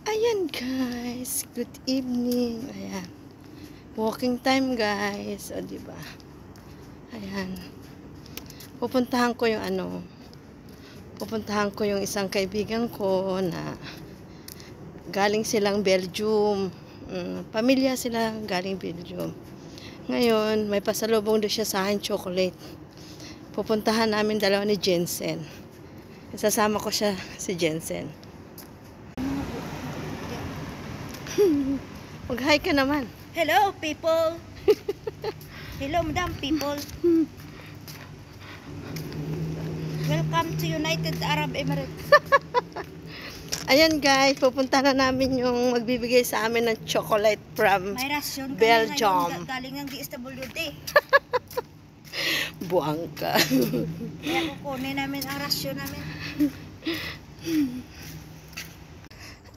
Ayan guys, good evening. Ayan. Walking time guys. O diba? Ayan. Pupuntahan ko yung isang kaibigan ko na galing silang Belgium. Pamilya sila galing Belgium. Ngayon, may pasalubong doon siya sa akin chocolate. Pupuntahan namin dalawa ni Jensen. Sasama ko siya si Jensen. Mag-hi ka naman. Hello, people. Hello, madam people. Welcome to United Arab Emirates. Ayan guys, pupunta na namin yung magbibigay sa amin ng chocolate from May rasyon Belgium. Galing ng DSWD. Buang ka. Kaya kukunin namin ang rasyon namin.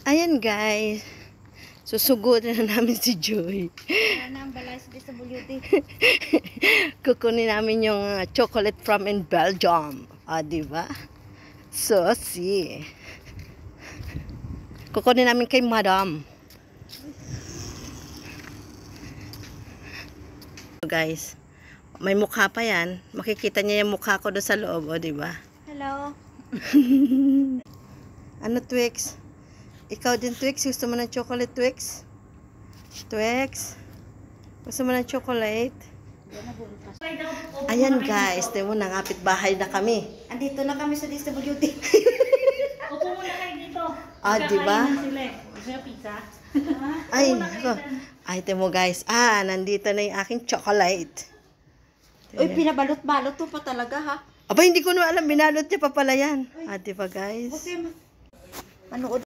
Ayan guys, susugutin na namin si Joy. Wala na ang balay sa DSWD. Kukunin namin yung chocolate from in Belgium. Diba? So, kukunin namin kay Madam. So guys, may mukha pa yan. Makikita niya yung mukha ko doon sa loob, diba? Hello. Ano, Twix? Ikaw din, Twix? Gusto mo ng chocolate, Twix? Twix? Gusto mo ng chocolate? Ayan guys, tayo mo, nangapit bahay na kami. Andito na kami sa DSWD. Upo muna kayo dito. Diba? Sila eh. Gusto nyo pizza? Ay, tayo mo guys. Nandito na yung aking chocolate. Uy, pinabalot-balot to pa talaga ha. Aba, hindi ko na alam, binalot niya pa pala yan. Diba guys? Okay, manood.